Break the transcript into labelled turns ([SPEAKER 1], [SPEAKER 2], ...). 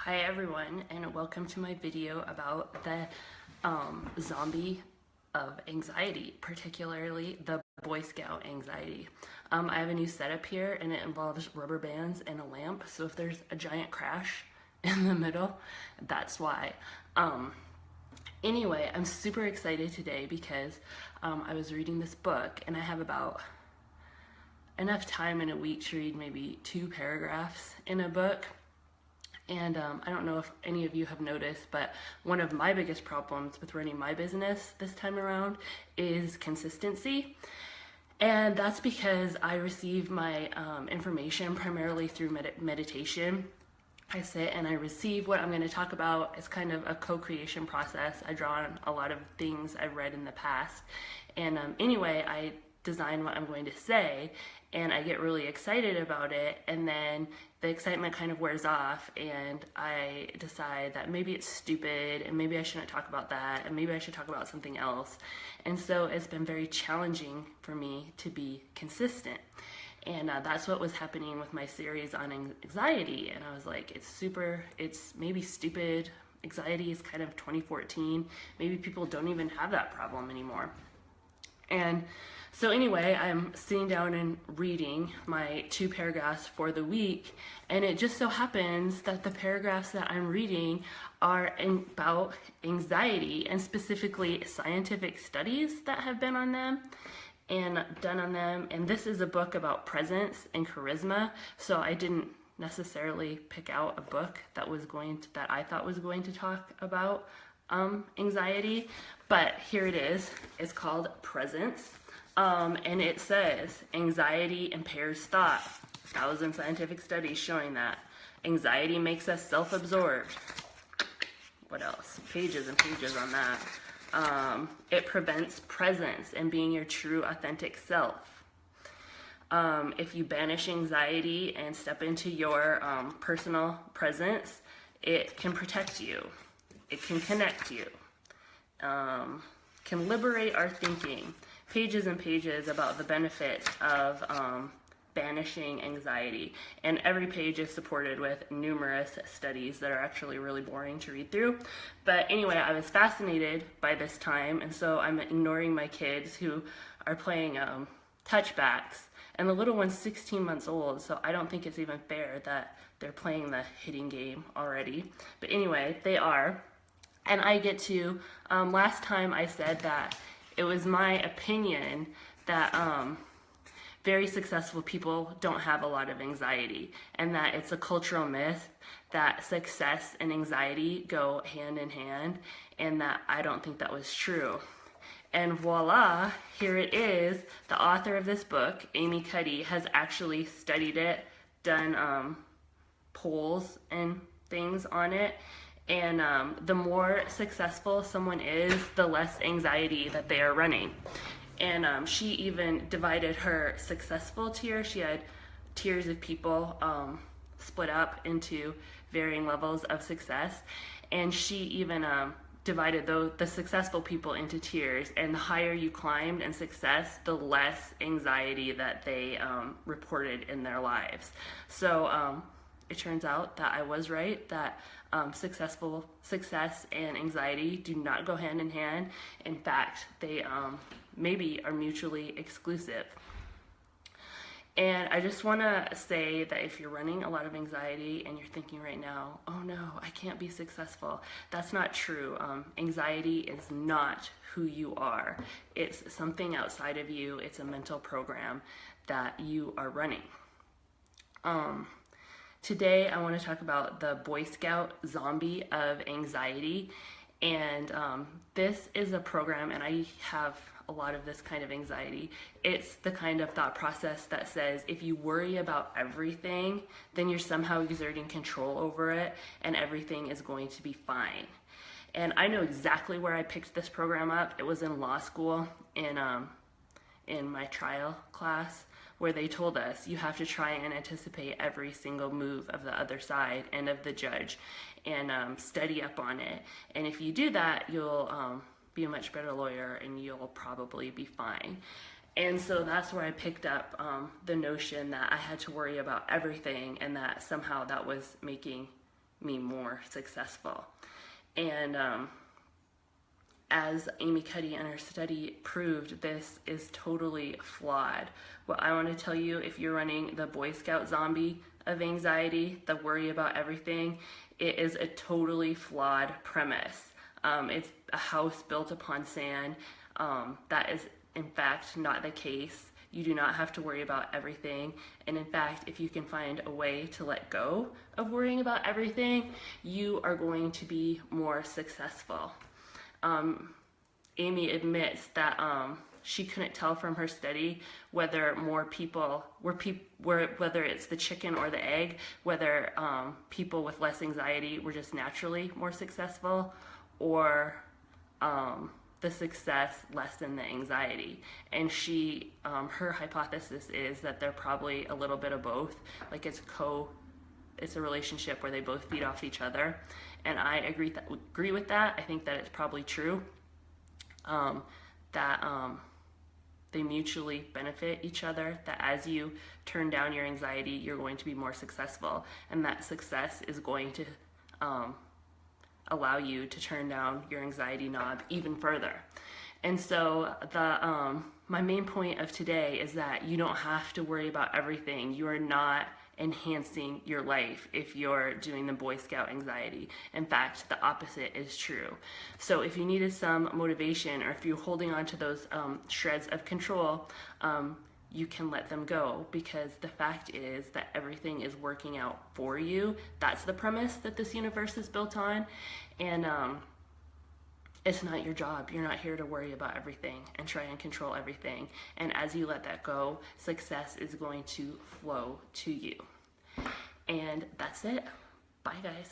[SPEAKER 1] Hi everyone, and welcome to my video about the zombie of anxiety, particularly the Boy Scout anxiety. I have a new setup here and it involves rubber bands and a lamp, so if there's a giant crash in the middle, that's why. Anyway, I'm super excited today because I was reading this book and I have about enough time in a week to read maybe 2 paragraphs in a book. And I don't know if any of you have noticed, but one of my biggest problems with running my business this time around is consistency. And that's because I receive my information primarily through meditation. I sit and I receive what I'm going to talk about. It's kind of a co-creation process. I draw on a lot of things I've read in the past. And anyway, I design what I'm going to say and I get really excited about it, and then the excitement kind of wears off and I decide that maybe it's stupid and maybe I shouldn't talk about that and maybe I should talk about something else. And so it's been very challenging for me to be consistent. And that's what was happening with my series on anxiety. And I was like, it's maybe stupid. Anxiety is kind of 2014. Maybe people don't even have that problem anymore. And so anyway, I'm sitting down and reading my 2 paragraphs for the week, and it just so happens that the paragraphs that I'm reading are about anxiety, and specifically scientific studies that have been on them and done on them. And this is a book about presence and charisma, so I didn't necessarily pick out a book that I thought was going to talk about anxiety, but here it is. It's called Presence. And it says, anxiety impairs thought. 1,000 scientific studies showing that. Anxiety makes us self-absorbed. What else? Pages and pages on that. It prevents presence and being your true, authentic self. If you banish anxiety and step into your personal presence, it can protect you. It can connect you. Can liberate our thinking. Pages and pages about the benefits of banishing anxiety, and every page is supported with numerous studies that are actually really boring to read through. But anyway, I was fascinated by this time, and so I'm ignoring my kids who are playing touchbacks, and the little one's 16 months old, so I don't think it's even fair that they're playing the hitting game already. But anyway, they are. And I get to, last time I said that it was my opinion that very successful people don't have a lot of anxiety, and that it's a cultural myth that success and anxiety go hand in hand, and that I don't think that was true. And voila, here it is. The author of this book, Amy Cuddy, has actually studied it, done polls and things on it. And the more successful someone is, the less anxiety that they are running. And she even divided her successful tier. She had tiers of people split up into varying levels of success. And she even divided the successful people into tiers. And the higher you climbed in success, the less anxiety that they reported in their lives. So it turns out that I was right, that success and anxiety do not go hand in hand. In fact, they maybe are mutually exclusive. And I just want to say that if you're running a lot of anxiety and you're thinking right now, oh no, I can't be successful, that's not true. Anxiety is not who you are. It's something outside of you. It's a mental program that you are running. Today I want to talk about the Boy Scout zombie of anxiety, and this is a program, and I have a lot of this kind of anxiety. It's the kind of thought process that says if you worry about everything, then you're somehow exerting control over it and everything is going to be fine. And I know exactly where I picked this program up. It was in law school in my trial class, where they told us you have to try and anticipate every single move of the other side and of the judge, and study up on it. And if you do that, you'll be a much better lawyer and you'll probably be fine. And so that's where I picked up the notion that I had to worry about everything, and that somehow that was making me more successful. And as Amy Cuddy and her study proved, this is totally flawed. What I want to tell you, if you're running the Boy Scout zombie of anxiety, the worry about everything, it is a totally flawed premise. It's a house built upon sand. That is, in fact, not the case. You do not have to worry about everything. And in fact, if you can find a way to let go of worrying about everything, you are going to be more successful. Amy admits that she couldn't tell from her study whether more people whether it's the chicken or the egg, whether people with less anxiety were just naturally more successful, or the success lessened the anxiety. And she, her hypothesis is that they're probably a little bit of both. Like it's a relationship where they both feed off each other. And I agree with that. I think that it's probably true, that they mutually benefit each other, that as you turn down your anxiety, you're going to be more successful. And that success is going to allow you to turn down your anxiety knob even further. And so my main point of today is that you don't have to worry about everything. You are not enhancing your life if you're doing the Boy Scout anxiety. In fact, the opposite is true. So if you needed some motivation, or if you're holding on to those shreds of control, you can let them go, because the fact is that everything is working out for you. That's the premise that this universe is built on. And it's not your job. You're not here to worry about everything and try and control everything. And as you let that go, success is going to flow to you. And that's it. Bye, guys.